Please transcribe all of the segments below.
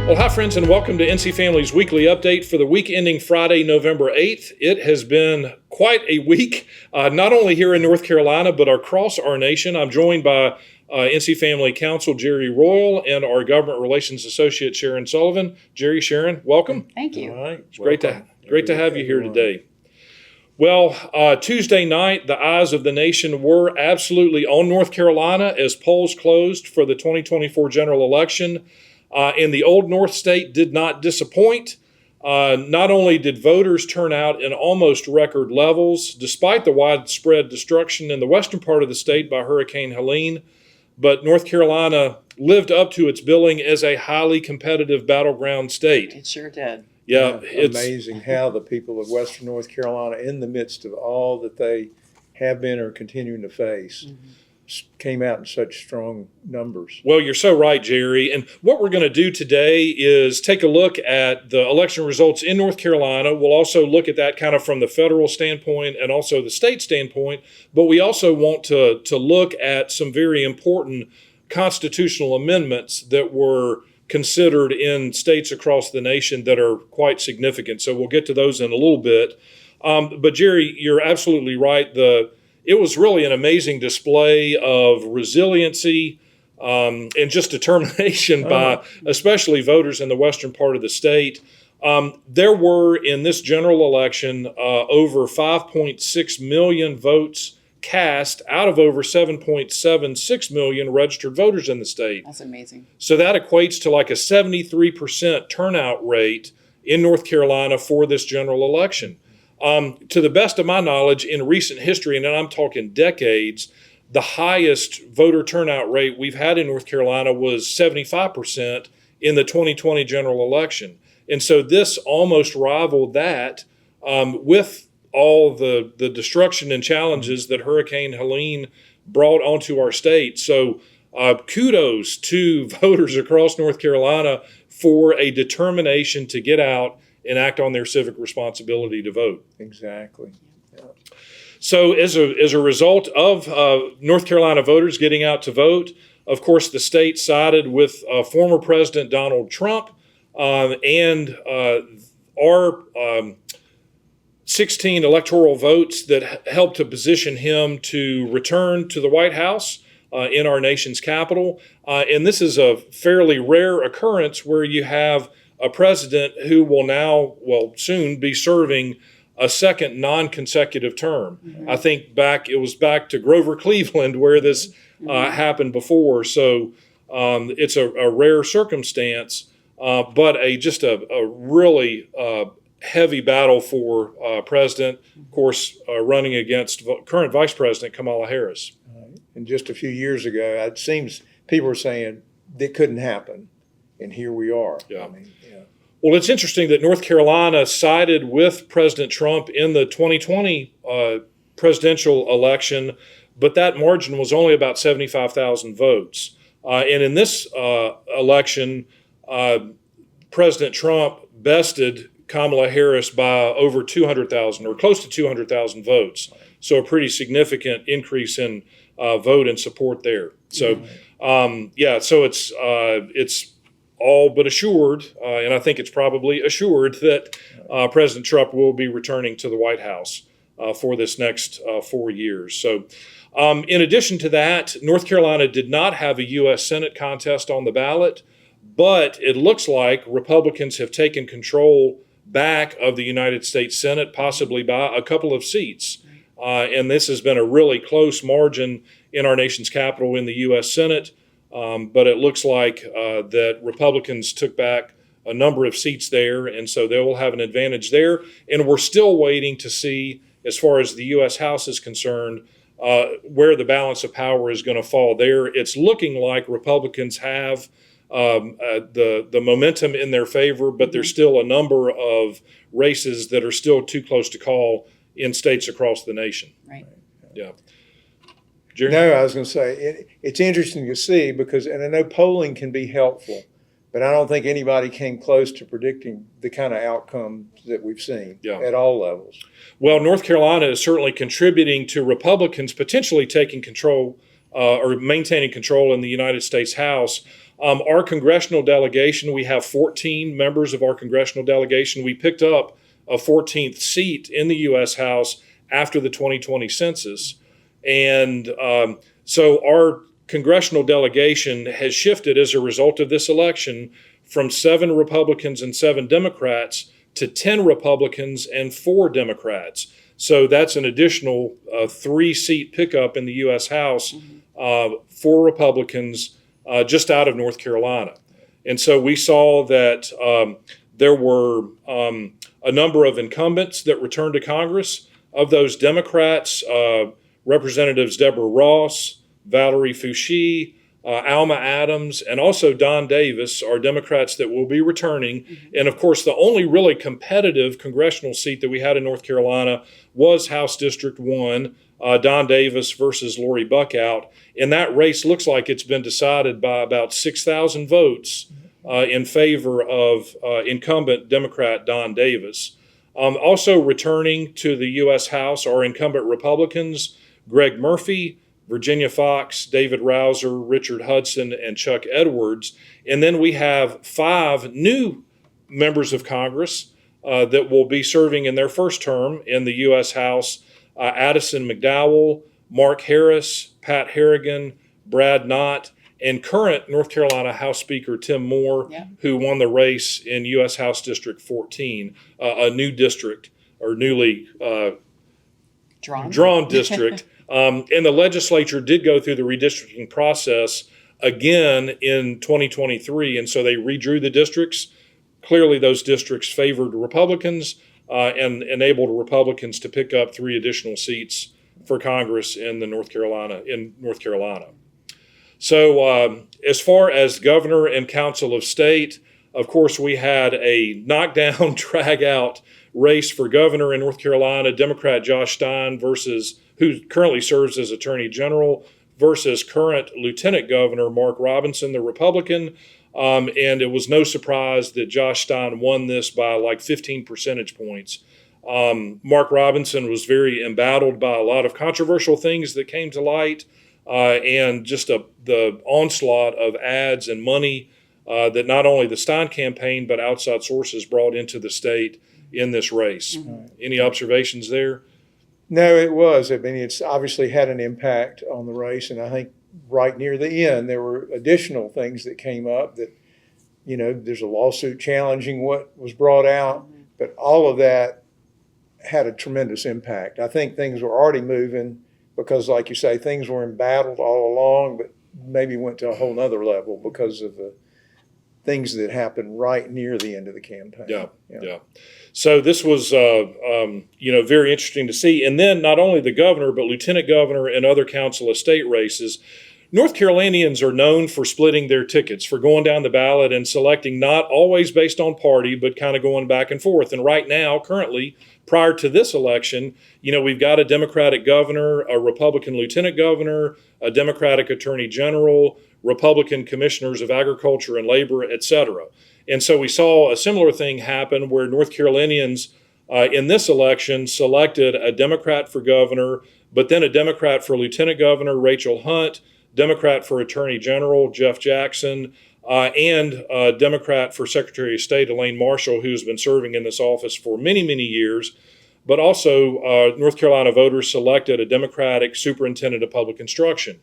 Well, hi, friends, and welcome to NC Family's weekly update for the week ending Friday, November 8th. It has been quite a week, not only here in North Carolina, but across our nation. I'm joined by NC Family Counsel Jerry Royal and our Government Relations Associate Sharon Sullivan. Jerry, Sharon, welcome. Thank you. All right. It's great to have you here today. Well, Tuesday night, the eyes of the nation were absolutely on North Carolina as polls closed for the 2024 general election. And the Old North State did not disappoint. Not only did voters turn out in almost record levels, despite the widespread destruction in the western part of the state by Hurricane Helene, but North Carolina lived up to its billing as a highly competitive battleground state. It sure did. Yeah, it's amazing how the people of Western North Carolina, in the midst of all that they have been or continuing to face, came out in such strong numbers. Well, you're so right, Jerry. And what we're going to do today is take a look at the election results in North Carolina. We'll also look at that kind of from the federal standpoint and also the state standpoint. But we also want to look at some very important constitutional amendments that were considered in states across the nation that are quite significant. So we'll get to those in a little bit. But Jerry, you're absolutely right. It was really an amazing display of resiliency and just determination by especially voters in the western part of the state. There were in this general election over 5.6 million votes cast out of over 7.76 million registered voters in the state. That's amazing. So that equates to like a 73% turnout rate in North Carolina for this general election. To the best of my knowledge, in recent history, and I'm talking decades, the highest voter turnout rate we've had in North Carolina was 75% in the 2020 general election. And so this almost rivaled that with all the destruction and challenges that Hurricane Helene brought onto our state. So kudos to voters across North Carolina for a determination to get out and act on their civic responsibility to vote. Exactly. Yeah. So as a result of North Carolina voters getting out to vote, of course, the state sided with former President Donald Trump and our 16 electoral votes that helped to position him to return to the White House in our nation's capital. And this is a fairly rare occurrence where you have a president who will soon be serving a second non-consecutive term. I think it was back to Grover Cleveland where this happened before. So it's a rare circumstance, but just a really heavy battle for president, of course, running against current Vice President Kamala Harris. And just a few years ago, it seems people were saying that couldn't happen. And here we are. Yeah. Well, it's interesting that North Carolina sided with President Trump in the 2020 presidential election, but that margin was only about 75,000 votes. And in this election, President Trump bested Kamala Harris by over 200,000 or close to 200,000 votes. So a pretty significant increase in vote and support there. So, so it's all but assured, and I think it's probably assured that President Trump will be returning to the White House for this next 4 years. So in addition to that, North Carolina did not have a U.S. Senate contest on the ballot, but it looks like Republicans have taken control back of the United States Senate, possibly by a couple of seats. And this has been a really close margin in our nation's capital in the U.S. Senate. But it looks like that Republicans took back a number of seats there, and so they will have an advantage there. And we're still waiting to see, as far as the U.S. House is concerned, where the balance of power is going to fall there. It's looking like Republicans have the momentum in their favor, but there's still a number of races that are still too close to call in states across the nation. Right. Yeah. Jerry? No, I was going to say, it's interesting to see because, and I know polling can be helpful, but I don't think anybody came close to predicting the kind of outcomes that we've seen at all levels. Well, North Carolina is certainly contributing to Republicans potentially taking control or maintaining control in the United States House. Our congressional delegation, we have 14 members of our congressional delegation. We picked up a 14th seat in the U.S. House after the 2020 census. And so our congressional delegation has shifted as a result of this election from 7 Republicans and 7 Democrats to 10 Republicans and 4 Democrats. So that's an additional 3-seat pickup in the U.S. House for Republicans just out of North Carolina. And so we saw that there were a number of incumbents that returned to Congress. Of those Democrats, Representatives Deborah Ross, Valerie Foushee, Alma Adams, and also Don Davis are Democrats that will be returning. And of course, the only really competitive congressional seat that we had in North Carolina was House District 1, Don Davis versus Lori Buckout. And that race looks like it's been decided by about 6,000 votes in favor of incumbent Democrat Don Davis. Also returning to the U.S. House are incumbent Republicans Greg Murphy, Virginia Fox, David Rouser, Richard Hudson, and Chuck Edwards. And then we have 5 new members of Congress that will be serving in their first term in the U.S. House. Addison McDowell, Mark Harris, Pat Harrigan, Brad Knott, and current North Carolina House Speaker Tim Moore, who won the race in U.S. House District 14, a new district or newly drawn district. And the legislature did go through the redistricting process again in 2023, and so they redrew the districts. Clearly, those districts favored Republicans and enabled Republicans to pick up 3 additional seats for Congress in North Carolina. So as far as governor and council of state, of course, we had a knockdown, drag-out race for governor in North Carolina. Democrat Josh Stein who currently serves as Attorney General, versus current Lieutenant Governor Mark Robinson, the Republican. And it was no surprise that Josh Stein won this by like 15 percentage points. Mark Robinson was very embattled by a lot of controversial things that came to light, and just the onslaught of ads and money that not only the Stein campaign but outside sources brought into the state in this race. Any observations there? No, it was. I mean, it's obviously had an impact on the race, and I think right near the end there were additional things that came up that, there's a lawsuit challenging what was brought out, but all of that had a tremendous impact. I think things were already moving because, like you say, things were embattled all along, but maybe went to a whole nother level because of the things that happened right near the end of the campaign. Yeah. So this was, very interesting to see. And then not only the governor, but lieutenant governor and other council of state races. North Carolinians are known for splitting their tickets, for going down the ballot and selecting not always based on party, but kind of going back and forth. And right now, currently, prior to this election, we've got a Democratic governor, a Republican lieutenant governor, a Democratic attorney general, Republican commissioners of agriculture and labor, et cetera. And so we saw a similar thing happen where North Carolinians in this election selected a Democrat for governor, but then a Democrat for lieutenant governor, Rachel Hunt, Democrat for attorney general, Jeff Jackson, and a Democrat for Secretary of State, Elaine Marshall, who's been serving in this office for many, many years. But also, North Carolina voters selected a Democratic superintendent of public instruction.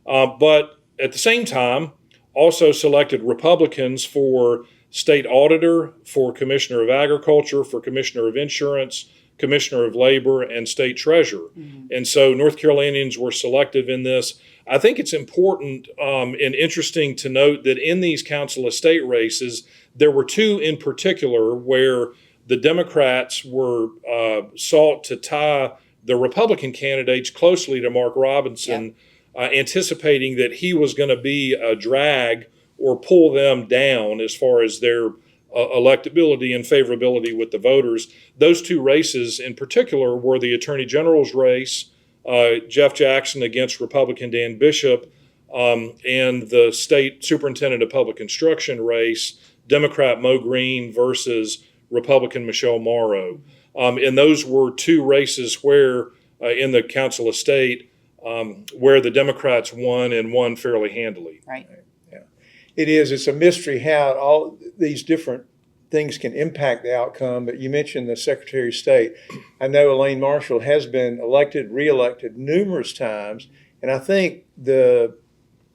But at the same time, also selected Republicans for state auditor, for commissioner of agriculture, for commissioner of insurance, commissioner of labor, and state treasurer. And so North Carolinians were selective in this. I think it's important and interesting to note that in these council of state races, there were 2 in particular where the Democrats were sought to tie the Republican candidates closely to Mark Robinson, anticipating that he was going to be a drag or pull them down as far as their electability and favorability with the voters. Those 2 races in particular were the Attorney General's race, Jeff Jackson against Republican Dan Bishop, and the State Superintendent of Public Instruction race, Democrat Mo Green versus Republican Michelle Morrow. And those were 2 races where in the Council of State, where the Democrats won and won fairly handily. Right. Yeah, it is. It's a mystery how all these different things can impact the outcome. But you mentioned the Secretary of State. I know Elaine Marshall has been elected, reelected numerous times, and I think the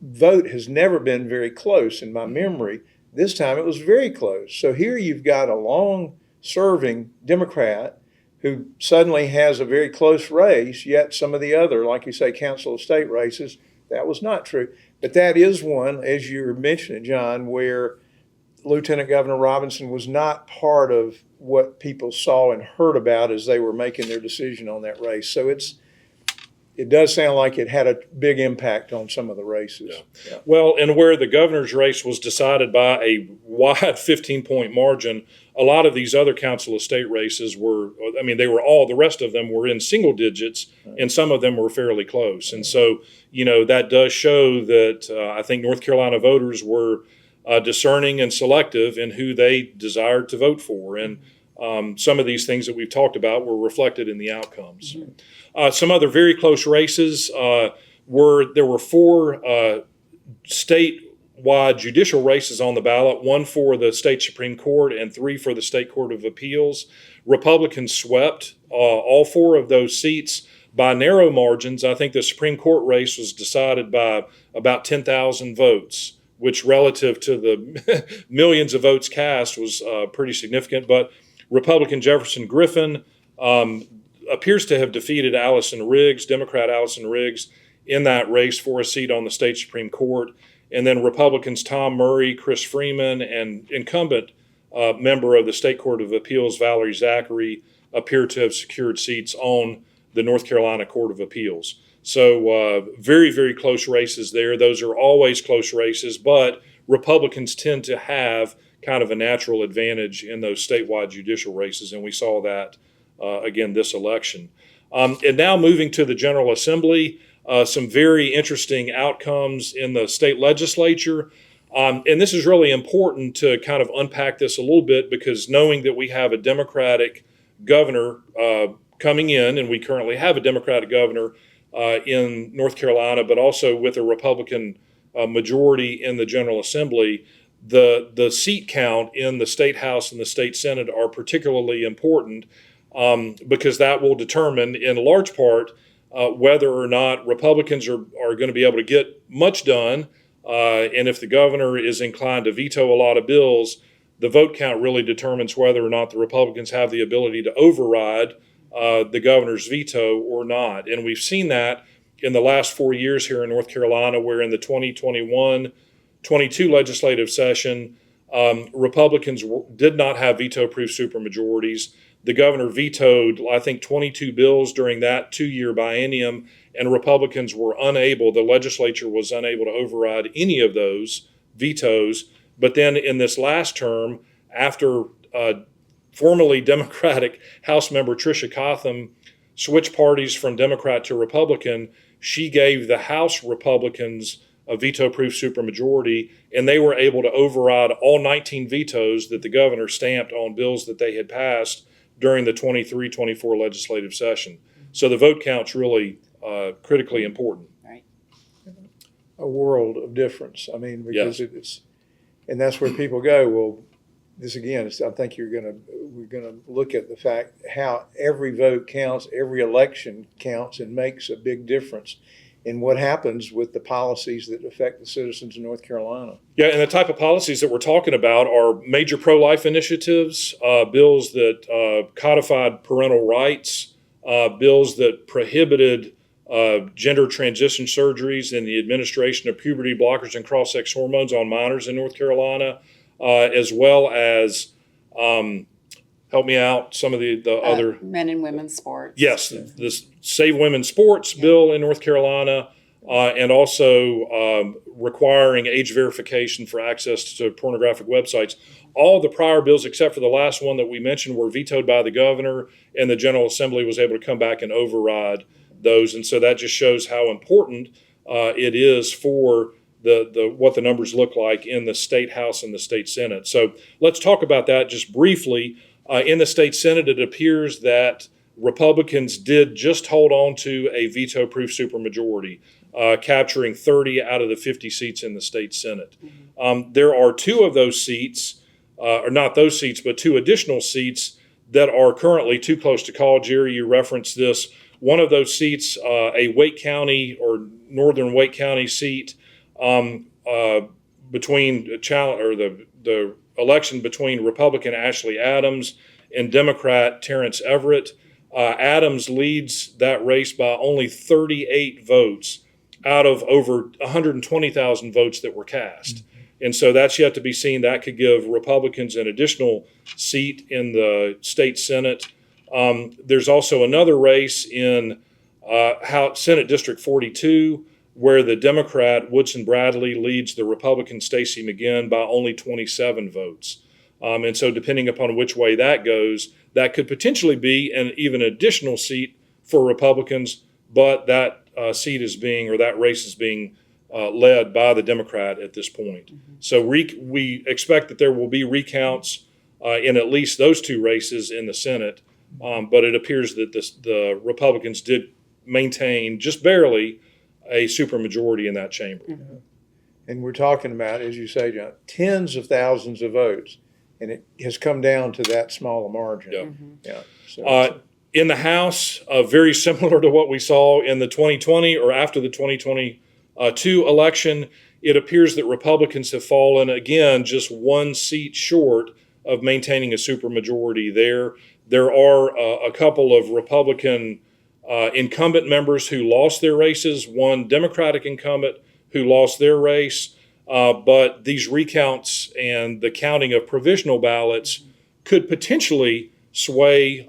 vote has never been very close in my memory. This time it was very close. So here you've got a long-serving Democrat who suddenly has a very close race, yet some of the other, like you say, Council of State races, that was not true. But that is one, as you were mentioning, John, where Lieutenant Governor Robinson was not part of what people saw and heard about as they were making their decision on that race. So it does sound like it had a big impact on some of the races. Yeah. Yeah. Well, and where the governor's race was decided by a wide 15-point margin, a lot of these other Council of State races were, they were all, the rest of them were in single digits, and some of them were fairly close. And so, that does show that I think North Carolina voters were discerning and selective in who they desired to vote for. And some of these things that we've talked about were reflected in the outcomes. Some other very close races there were 4 statewide judicial races on the ballot, 1 for the state Supreme Court and 3 for the state Court of Appeals. Republicans swept all 4 of those seats by narrow margins. I think the Supreme Court race was decided by about 10,000 votes, which relative to the millions of votes cast was pretty significant. But Republican Jefferson Griffin appears to have defeated Democrat Allison Riggs, in that race for a seat on the state Supreme Court. And then Republicans Tom Murray, Chris Freeman, and incumbent member of the State Court of Appeals, Valerie Zachary, appear to have secured seats on the North Carolina Court of Appeals. So very, very close races there. Those are always close races, but Republicans tend to have kind of a natural advantage in those statewide judicial races, and we saw that again this election. And now moving to the General Assembly, some very interesting outcomes in the state legislature. And this is really important to kind of unpack this a little bit, because knowing that we have a Democratic governor coming in, and we currently have a Democratic governor in North Carolina, but also with a Republican majority in the General Assembly, the seat count in the State House and the State Senate are particularly important, because that will determine in large part whether or not Republicans are going to be able to get much done. And if the governor is inclined to veto a lot of bills, the vote count really determines whether or not the Republicans have the ability to override the governor's veto or not. And we've seen that in the last 4 years here in North Carolina, where in the 2021-22 legislative session, Republicans did not have veto-proof supermajorities. The governor vetoed, I think, 22 bills during that 2-year biennium, and Republicans were unable, the legislature was unable to override any of those vetoes. But then in this last term, after formerly Democratic House member Tricia Cotham switched parties from Democrat to Republican, she gave the House Republicans a veto-proof supermajority, and they were able to override all 19 vetoes that the governor stamped on bills that they had passed during the 23-24 legislative session. So the vote count's really critically important. Right. A world of difference. I mean, because Yes. it's, and that's where people go, well, this again, I think we're gonna look at the fact how every vote counts, every election counts, and makes a big difference in what happens with the policies that affect the citizens of North Carolina. Yeah, and the type of policies that we're talking about are major pro-life initiatives, bills that codified parental rights, bills that prohibited gender transition surgeries and the administration of puberty blockers and cross-sex hormones on minors in North Carolina, as well as, help me out, some of the other... Men and women's sports. Yes, the Save Women's Sports bill in North Carolina, and also requiring age verification for access to pornographic websites. All the prior bills, except for the last one that we mentioned, were vetoed by the governor, and the General Assembly was able to come back and override those. And so that just shows how important it is for what the numbers look like in the State House and the State Senate. So let's talk about that just briefly. In the State Senate, it appears that Republicans did just hold on to a veto-proof supermajority, capturing 30 out of the 50 seats in the state Senate. There are two of those seats, or not those seats, but two additional seats that are currently too close to call. Jerry, you referenced this. One of those seats, a Wake County or northern Wake County seat, between the election between Republican Ashley Adams and Democrat Terrence Everett. Adams leads that race by only 38 votes out of over 120,000 votes that were cast. Mm-hmm. And so that's yet to be seen. That could give Republicans an additional seat in the state Senate. There's also another race in Senate District 42, where the Democrat Woodson Bradley leads the Republican Stacey McGinn by only 27 votes. And so depending upon which way that goes, that could potentially be an even additional seat for Republicans, but that seat is being, or that race is being led by the Democrat at this point. Mm-hmm. So we expect that there will be recounts in at least those two races in the Senate, but it appears that the Republicans did maintain just barely a supermajority in that chamber. Mm-hmm. And we're talking about, as you say, John, tens of thousands of votes, and it has come down to that small a margin. Yep. Mm-hmm. Yeah. So, in the House, very similar to what we saw in the 2020 or after the 2022 election, it appears that Republicans have fallen again just one seat short of maintaining a supermajority there. There are a couple of Republican incumbent members who lost their races, one Democratic incumbent who lost their race, but these recounts and the counting of provisional ballots could potentially sway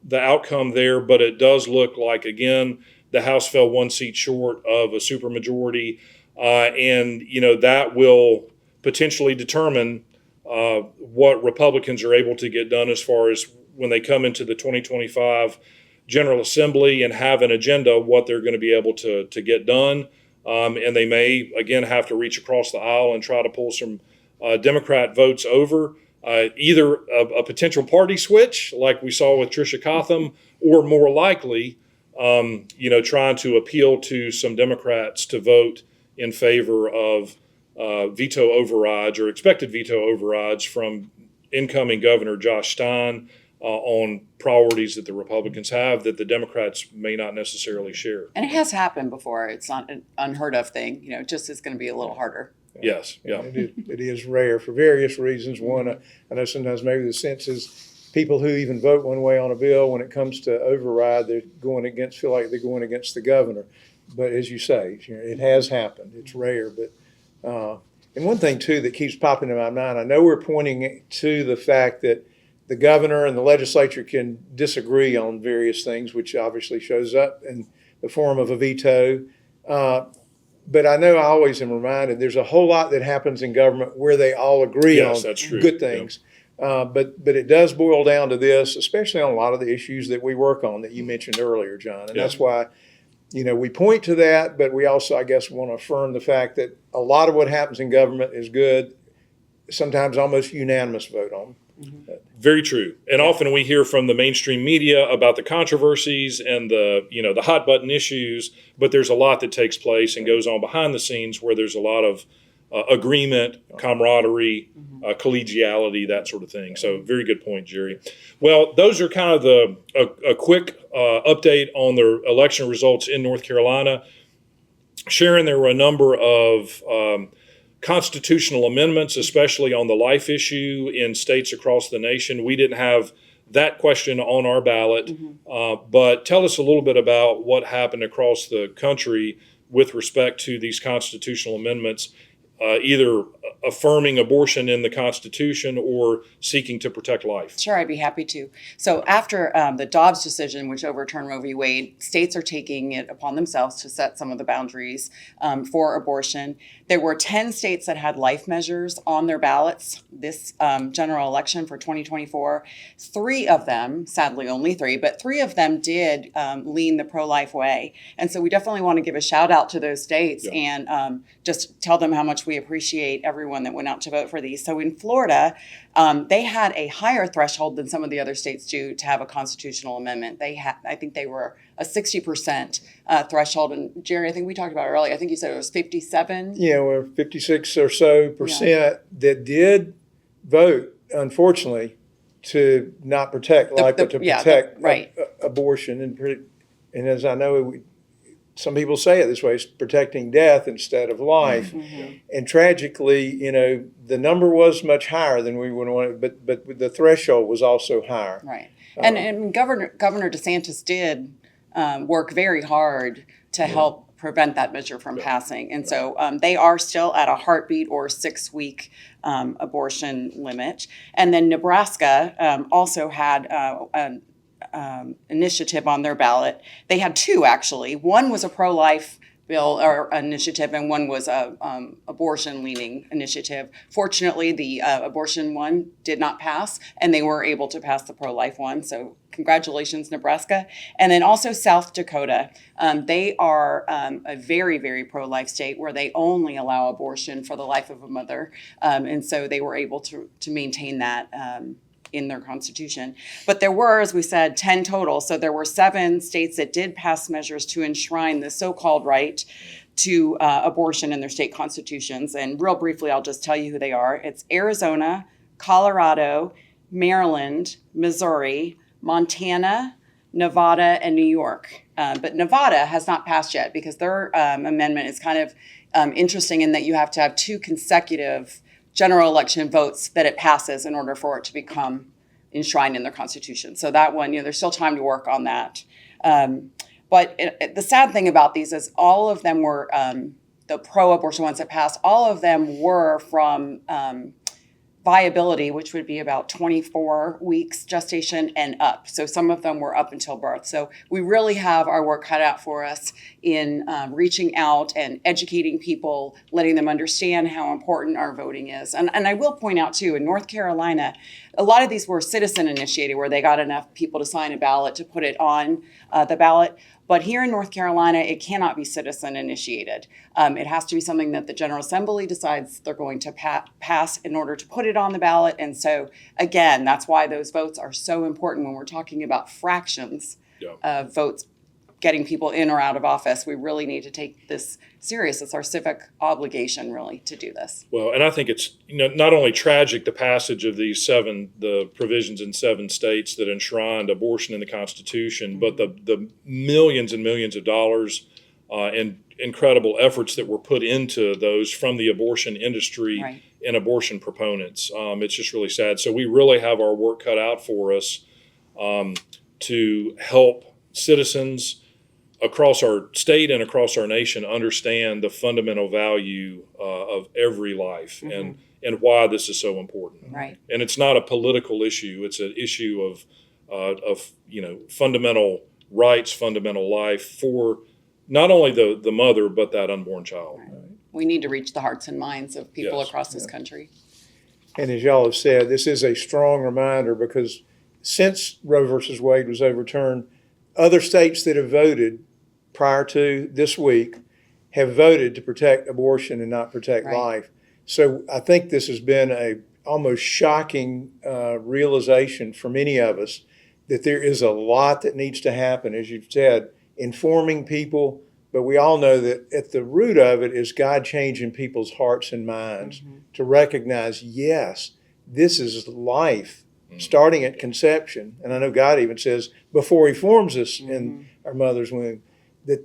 the outcome there, but it does look like, again, the House fell one seat short of a supermajority, and that will potentially determine what Republicans are able to get done as far as when they come into the 2025 General Assembly and have an agenda, what they're going to be able to get done. And they may, again, have to reach across the aisle and try to pull some Democrat votes over, either a potential party switch like we saw with Tricia Cotham, or more likely, trying to appeal to some Democrats to vote in favor of veto overrides or expected veto overrides from incoming Governor Josh Stein on priorities that the Republicans have that the Democrats may not necessarily share. And it has happened before. It's not an unheard of thing. It just is going to be a little harder. Yes, yeah. It is rare for various reasons. One, I know sometimes maybe the sense is people who even vote one way on a bill, when it comes to override, feel like they're going against the governor. But as you say, it has happened. It's rare. But and one thing, too, that keeps popping in my mind, I know we're pointing to the fact that the governor and the legislature can disagree on various things, which obviously shows up in the form of a veto. But I know I always am reminded there's a whole lot that happens in government where they all agree on good things. Yeah. But it does boil down to this, especially on a lot of the issues that we work on that you mentioned earlier, John. And that's why, we point to that, but we also, I guess, want to affirm the fact that a lot of what happens in government is good, sometimes almost unanimous vote on. Mm-hmm. Very true. And often we hear from the mainstream media about the controversies and the hot button issues, but there's a lot that takes place and goes on behind the scenes where there's a lot of agreement, camaraderie, collegiality, that sort of thing. So very good point, Jerry. Well, those are kind of a quick update on the election results in North Carolina. Sharon, there were a number of constitutional amendments, especially on the life issue in states across the nation. We didn't have that question on our ballot, but tell us a little bit about what happened across the country with respect to these constitutional amendments, either affirming abortion in the Constitution or seeking to protect life. Sure, I'd be happy to. So after the Dobbs decision, which overturned Roe v. Wade, states are taking it upon themselves to set some of the boundaries for abortion. There were 10 states that had life measures on their ballots this general election for 2024. 3 of them, sadly only 3, but 3 of them did lean the pro-life way. And so we definitely want to give a shout out to those states and just tell them how much we appreciate everyone that went out to vote for these. So in Florida, they had a higher threshold than some of the other states do to have a constitutional amendment. I think they were a 60% threshold. And Jerry, I think we talked about it earlier. I think you said it was 57. Yeah, we're 56 or so percent that did vote, unfortunately, to not protect life, but to protect abortion. And as I know, some people say it this way, it's protecting death instead of life. And tragically, the number was much higher than we would want, but the threshold was also higher. Right. And Governor DeSantis did work very hard to help prevent that measure from passing. And so they are still at a heartbeat or 6-week abortion limit. And then Nebraska also had an initiative on their ballot. They had 2, actually. One was a pro-life bill or initiative, and one was a abortion-leaning initiative. Fortunately, the abortion one did not pass, and they were able to pass the pro-life one. So congratulations, Nebraska. And then also South Dakota. They are a very, very pro-life state where they only allow abortion for the life of a mother. And so they were able to maintain that in their constitution. But there were, as we said, 10 total. So there were 7 states that did pass measures to enshrine the so-called right to abortion in their state constitutions. And real briefly, I'll just tell you who they are. It's Arizona, Colorado, Maryland, Missouri, Montana, Nevada, and New York. But Nevada has not passed yet because their amendment is kind of interesting in that you have to have 2 consecutive general election votes that it passes in order for it to become enshrined in their constitution. So that one, there's still time to work on that. But the sad thing about these is all of them were, the pro-abortion ones that passed, all of them were from viability, which would be about 24 weeks gestation and up. So some of them were up until birth. So we really have our work cut out for us in reaching out and educating people, letting them understand how important our voting is. And I will point out too, in North Carolina, a lot of these were citizen initiated where they got enough people to sign a ballot to put it on the ballot. But here in North Carolina, it cannot be citizen initiated. It has to be something that the General Assembly decides they're going to pass in order to put it on the ballot. And so, again, that's why those votes are so important when we're talking about fractions of votes getting people in or out of office. We really need to take this serious. It's our civic obligation, really, to do this. Well, and I think it's not only tragic, the passage of the provisions in 7 states that enshrined abortion in the Constitution, but the millions and millions of dollars and incredible efforts that were put into those from the abortion industry and abortion proponents. It's just really sad. So we really have our work cut out for us to help citizens across our state and across our nation understand the fundamental value of every life and why this is so important. Right. And it's not a political issue. It's an issue of fundamental rights, fundamental life for not only the mother, but that unborn child. Right. We need to reach the hearts and minds of people across this country. And as y'all have said, this is a strong reminder because since Roe versus Wade was overturned, other states that have voted prior to this week have voted to protect abortion and not protect life. So I think this has been a almost shocking realization for many of us that there is a lot that needs to happen, as you've said, informing people. But we all know that at the root of it is God changing people's hearts and minds to recognize, yes, this is life starting at conception. And I know God even says before he forms us in our mother's womb,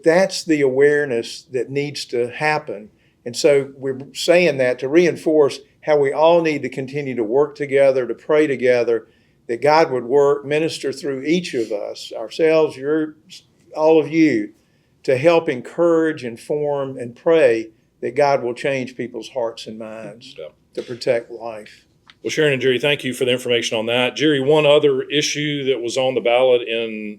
that's the awareness that needs to happen. And so we're saying that to reinforce how we all need to continue to work together, to pray together, that God would work, minister through each of us, ourselves, all of you, to help encourage, inform, and pray that God will change people's hearts and minds to protect life. Well, Sharon and Jerry, thank you for the information on that. Jerry, one other issue that was on the ballot in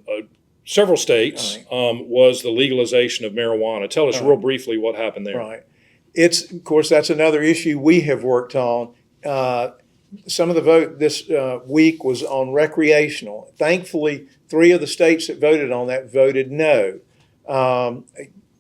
several states was the legalization of marijuana. Tell us real briefly what happened there. Right. Of course, that's another issue we have worked on. Some of the vote this week was on recreational. Thankfully, 3 of the states that voted on that voted no.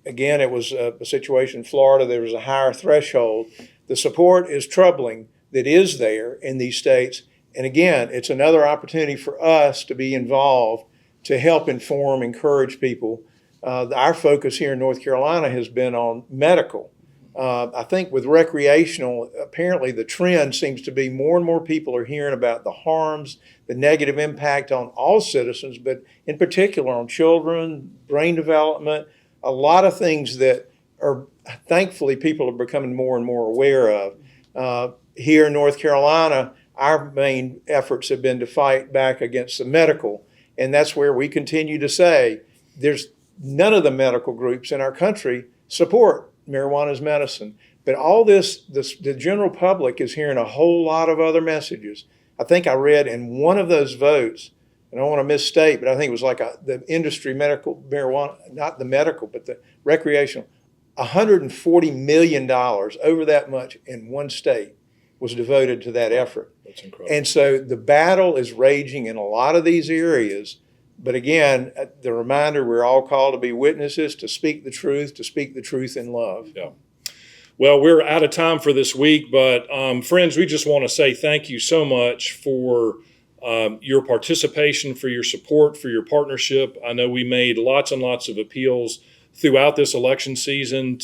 Again, it was a situation in Florida. There was a higher threshold. The support is troubling that is there in these states. And again, it's another opportunity for us to be involved to help inform, encourage people. Our focus here in North Carolina has been on medical. I think with recreational, apparently the trend seems to be more and more people are hearing about the harms, the negative impact on all citizens, but in particular on children, brain development, a lot of things that are thankfully people are becoming more and more aware of. Here in North Carolina, our main efforts have been to fight back against the medical, and that's where we continue to say there's none of the medical groups in our country support marijuana as medicine. But all this, the general public is hearing a whole lot of other messages. I think I read in one of those votes, and I don't want to misstate, but I think it was like the industry medical marijuana, not the medical, but the recreational, $140 million, over that much in one state was devoted to that effort. That's incredible. And so the battle is raging in a lot of these areas. But again, the reminder, we're all called to be witnesses, to speak the truth in love. Yeah. Well, we're out of time for this week, but friends, we just want to say thank you so much for your participation, for your support, for your partnership. I know we made lots and lots of appeals throughout this election season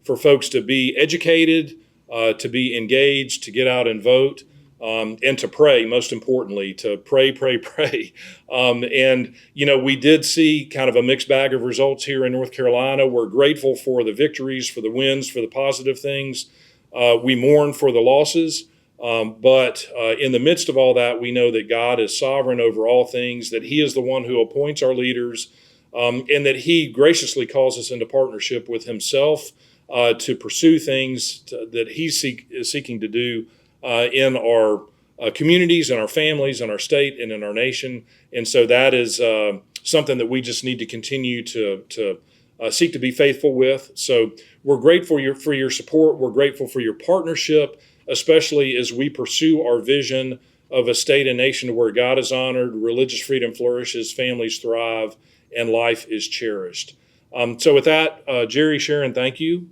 for folks to be educated, to be engaged, to get out and vote. And to pray, most importantly, to pray. And, we did see kind of a mixed bag of results here in North Carolina. We're grateful for the victories, for the wins, for the positive things. We mourn for the losses. But in the midst of all that, we know that God is sovereign over all things, that He is the one who appoints our leaders, and that He graciously calls us into partnership with Himself to pursue things that He is seeking to do in our communities, in our families, in our state, and in our nation. And so that is something that we just need to continue to seek to be faithful with. So we're grateful for your support. We're grateful for your partnership, especially as we pursue our vision of a state and nation where God is honored, religious freedom flourishes, families thrive, and life is cherished. So with that, Jerry, Sharon, thank you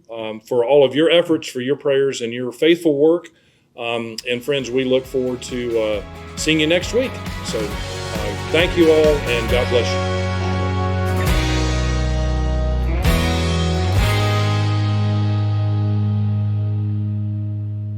for all of your efforts, for your prayers, and your faithful work. And friends, we look forward to seeing you next week. So thank you all, and God bless you.